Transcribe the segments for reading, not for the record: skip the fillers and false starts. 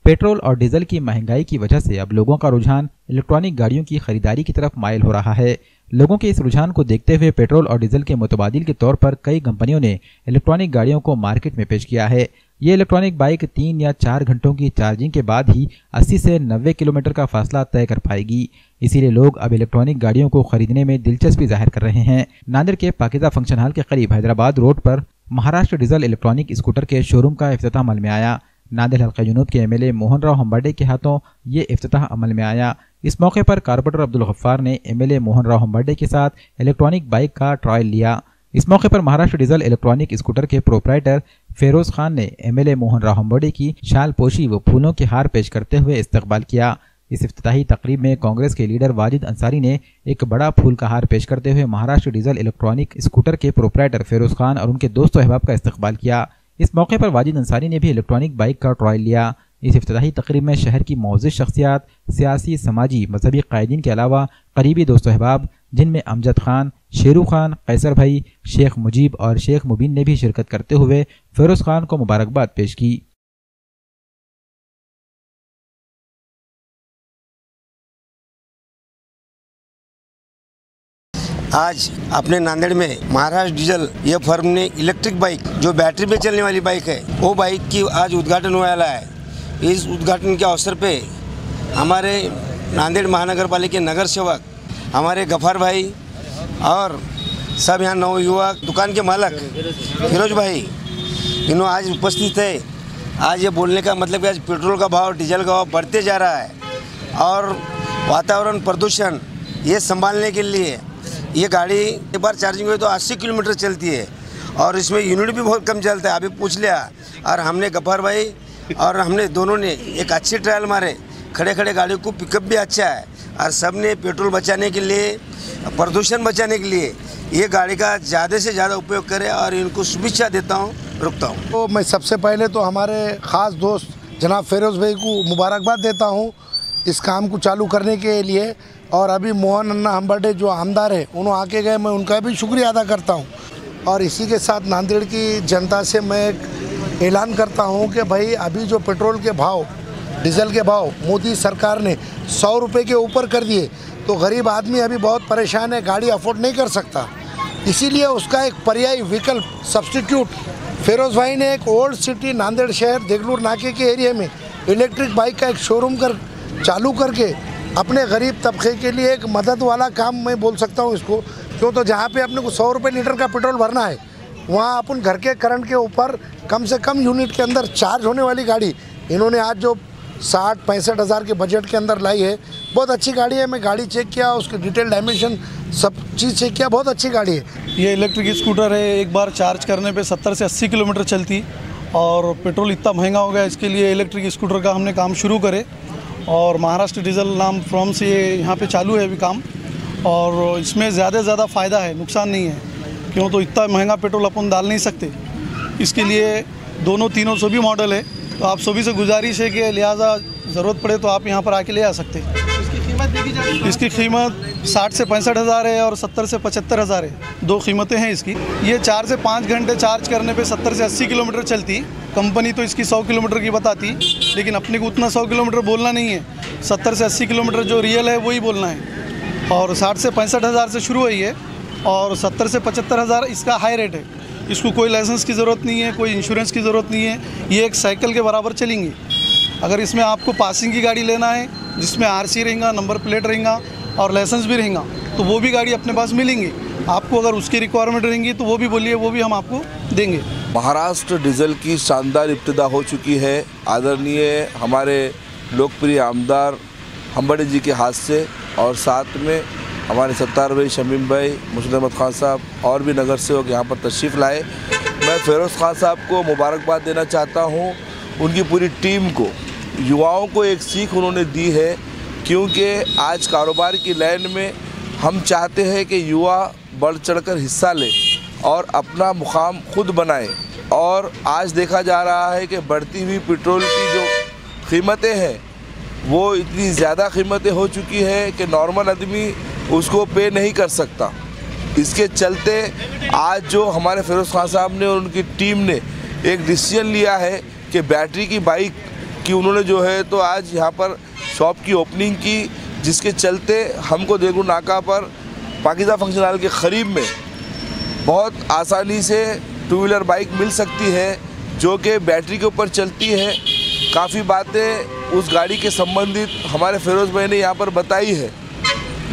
Petrol और diesel की महंगाई की वजह से अब लोगों का रुझान इलेक्ट्रॉनिक गाड़ियों की खरीदारी की तरफ माइल हो रहा है। लोगों के इस रुझान को देखते हुए पेट्रोल और डीजल के मुतबादिल के तौर पर कई कंपनियों ने इलेक्ट्रॉनिक गाड़ियों को मार्केट में पेश किया है। ये इलेक्ट्रॉनिक बाइक 3 या 4 घंटों की चार्जिंग के बाद ही 80 से 90 किलोमीटर का फासला तय कर पाएगी। इसीलिए लोग अब इलेक्ट्रॉनिक गाड़ियों को खरीदने में दिलचस्पी जाहिर कर रहे हैं। नांदेड़ के पाकिजा फंक्शन हॉल के करीब हैदराबाद रोड पर महाराष्ट्र डीजल इलेक्ट्रॉनिक स्कूटर के शोरूम का इफ्तिताह अमल में आया। नांदेड़ हल्का जुनूब के एमएलए मोहन राव हम्बर्डे के हाथों ये इफ्तिताह अमल में आया। इस मौके पर कारपोरेटर अब्दुल गफ्फार ने एमएलए मोहन राव हम्बर्डे के साथ इलेक्ट्रॉनिक बाइक का ट्रायल लिया। इस मौके पर महाराष्ट्र डीजल इलेक्ट्रॉनिक स्कूटर के प्रोपराइटर फेरोज खान ने एमएलए मोहन राव हम्बर्डे की शाल पोशी व फूलों के हार पेश करते हुए इस्तकबाल किया। इस इफ्तिताही तकरीब में कांग्रेस के लीडर वाजिद अंसारी ने एक बड़ा फूल का हार पेश करते हुए महाराष्ट्र डीजल इलेक्ट्रॉनिक स्कूटर के प्रोपराइटर फेरोज खान और उनके दोस्तों अहबाब का इस्तकबाल किया। इस मौके पर वाजिद अंसारी ने भी इलेक्ट्रॉनिक बाइक का ट्रायल लिया। इस इफ्तिताही तकरीब में शहर की मौजूद शख्सियात, सियासी, समाजी, मजहबी कायदीन के अलावा करीबी दोस्तों अहबाब जिनमें अमजद खान, शेरू खान, कैसर भाई, शेख मुजीब और शेख मुबीन ने भी शिरकत करते हुए फेरोज खान को मुबारकबाद पेश की। आज अपने नांदेड़ में महाराष्ट्र डीजल ये फर्म ने इलेक्ट्रिक बाइक जो बैटरी पे चलने वाली बाइक है वो बाइक की आज उद्घाटन होने वाला है। इस उद्घाटन के अवसर पे हमारे नांदेड़ महानगर पालिका के नगर सेवक हमारे गफ्फार भाई और सब यहाँ नवयुवक दुकान के मालक फिरोज भाई इन्हों आज उपस्थित है। आज ये बोलने का मतलब कि आज पेट्रोल का भाव, डीजल का भाव बढ़ते जा रहा है और वातावरण प्रदूषण ये संभालने के लिए ये गाड़ी एक बार चार्जिंग हुई तो 80 किलोमीटर चलती है और इसमें यूनिट भी बहुत कम चलता है। अभी पूछ लिया और हमने गफ्फार भाई और हमने दोनों ने एक अच्छी ट्रायल मारे। खड़े खड़े गाड़ी को पिकअप भी अच्छा है और सब ने पेट्रोल बचाने के लिए, प्रदूषण बचाने के लिए ये गाड़ी का ज़्यादा से ज़्यादा उपयोग करें और इनको शुभेच्छा देता हूँ, रुकता हूँ। तो मैं सबसे पहले तो हमारे ख़ास दोस्त जनाब फेरोज भाई को मुबारकबाद देता हूँ इस काम को चालू करने के लिए। और अभी मोहन अन्ना हम्बर्डे जो आमदार है उन्होंने आके गए, मैं उनका भी शुक्रिया अदा करता हूँ। और इसी के साथ नांदेड़ की जनता से मैं एक ऐलान करता हूँ कि भाई अभी जो पेट्रोल के भाव, डीजल के भाव मोदी सरकार ने 100 रुपये के ऊपर कर दिए तो गरीब आदमी अभी बहुत परेशान है, गाड़ी अफोर्ड नहीं कर सकता। इसीलिए उसका एक पर्यायी विकल्प सब्स्टिट्यूट फेरोज भाई ने एक ओल्ड सिटी नांदेड़ शहर देगलूर नाके के एरिया में इलेक्ट्रिक बाइक का एक शोरूम चालू करके अपने गरीब तबके के लिए एक मदद वाला काम मैं बोल सकता हूँ इसको। क्यों तो जहाँ पे अपने को 100 रुपये लीटर का पेट्रोल भरना है वहाँ अपन घर के करंट के ऊपर कम से कम यूनिट के अंदर चार्ज होने वाली गाड़ी इन्होंने आज जो 60-65 हज़ार के बजट के अंदर लाई है, बहुत अच्छी गाड़ी है। मैं गाड़ी चेक किया, उसके डिटेल डायमेंशन सब चीज़ चेक किया, बहुत अच्छी गाड़ी है। ये इलेक्ट्रिक स्कूटर है, एक बार चार्ज करने पे 70 से 80 किलोमीटर चलती और पेट्रोल इतना महंगा हो गया, इसके लिए इलेक्ट्रिक स्कूटर का हमने काम शुरू करे और महाराष्ट्र डीजल नाम फर्म से ये यहाँ पे चालू है अभी काम। और इसमें ज़्यादा से ज़्यादा फ़ायदा है, नुकसान नहीं है। क्यों तो इतना महंगा पेट्रोल अपन डाल नहीं सकते, इसके लिए दोनों तीनों सभी मॉडल है। तो आप सभी से गुजारिश है कि लिहाजा ज़रूरत पड़े तो आप यहाँ पर आके ले आ सकते हैं। इसकी कीमत 60 से 65 हज़ार है और 70 से 75 हज़ार है, दो कीमतें हैं इसकी। ये 4 से 5 घंटे चार्ज करने पे 70 से 80 किलोमीटर चलती। कंपनी तो इसकी 100 किलोमीटर की बताती, लेकिन अपने को उतना 100 किलोमीटर बोलना नहीं है, 70 से 80 किलोमीटर जो रियल है वही बोलना है। और 60 से 65 हज़ार से शुरू हुई है और 70 से 75 हज़ार इसका हाई रेट है। इसको कोई लाइसेंस की ज़रूरत नहीं है, कोई इंश्योरेंस की ज़रूरत नहीं है, ये एक साइकिल के बराबर चलेंगी। अगर इसमें आपको पासिंग की गाड़ी लेना है जिसमें आरसी रहेगा, नंबर प्लेट रहेगा और लाइसेंस भी रहेगा तो वो भी गाड़ी अपने पास मिलेंगी आपको। अगर उसकी रिक्वायरमेंट रहेंगी तो वो भी बोलिए, वो भी हम आपको देंगे। महाराष्ट्र डीजल की शानदार इब्तिदा हो चुकी है आदरणीय हमारे लोकप्रिय आमदार हम्बर्डे जी के हाथ से, और साथ में हमारे सत्तार भाई, शमीम भाई, मुर्शिद अहमद खान साहब और भी नगर सेवक यहाँ पर तशरीफ़ लाए। मैं फेरोज खान साहब को मुबारकबाद देना चाहता हूँ, उनकी पूरी टीम को। युवाओं को एक सीख उन्होंने दी है, क्योंकि आज कारोबार की लाइन में हम चाहते हैं कि युवा बढ़ चढ़कर हिस्सा ले और अपना मुकाम खुद बनाए। और आज देखा जा रहा है कि बढ़ती हुई पेट्रोल की जो कीमतें हैं वो इतनी ज़्यादा कीमतें हो चुकी हैं कि नॉर्मल आदमी उसको पे नहीं कर सकता। इसके चलते आज जो हमारे फेरोज खान साहब ने और उनकी टीम ने एक डिसीजन लिया है कि बैटरी की बाइक कि उन्होंने जो है तो आज यहाँ पर शॉप की ओपनिंग की, जिसके चलते हमको देगलू नाका पर पाकिज़ा फंक्शन हॉल के करीब में बहुत आसानी से टू व्हीलर बाइक मिल सकती है जो कि बैटरी के ऊपर चलती है। काफ़ी बातें उस गाड़ी के संबंधित हमारे फिरोज़ भाई ने यहाँ पर बताई है।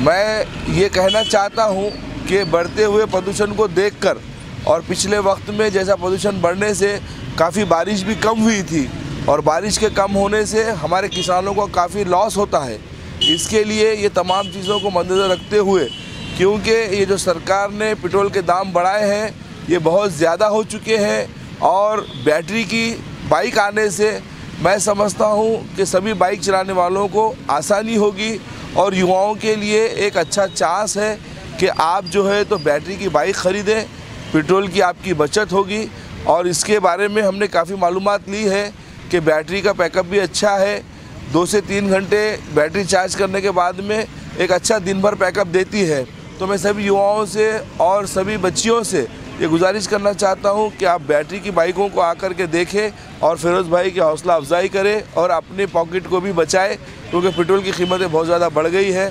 मैं ये कहना चाहता हूँ कि बढ़ते हुए प्रदूषण को देखकर और पिछले वक्त में जैसा प्रदूषण बढ़ने से काफ़ी बारिश भी कम हुई थी और बारिश के कम होने से हमारे किसानों को काफ़ी लॉस होता है। इसके लिए ये तमाम चीज़ों को मद्देनज़र रखते हुए, क्योंकि ये जो सरकार ने पेट्रोल के दाम बढ़ाए हैं ये बहुत ज़्यादा हो चुके हैं और बैटरी की बाइक आने से मैं समझता हूँ कि सभी बाइक चलाने वालों को आसानी होगी और युवाओं के लिए एक अच्छा चांस है कि आप जो है तो बैटरी की बाइक ख़रीदें, पेट्रोल की आपकी बचत होगी। और इसके बारे में हमने काफ़ी मालूमात ली है कि बैटरी का बैकअप भी अच्छा है, 2 से 3 घंटे बैटरी चार्ज करने के बाद में एक अच्छा दिन भर बैकअप देती है। तो मैं सभी युवाओं से और सभी बच्चियों से ये गुजारिश करना चाहता हूँ कि आप बैटरी की बाइकों को आकर के देखें और फिरोज़ भाई की हौसला अफजाई करें और अपने पॉकेट को भी बचाएं, क्योंकि पेट्रोल की कीमतें बहुत ज़्यादा बढ़ गई है।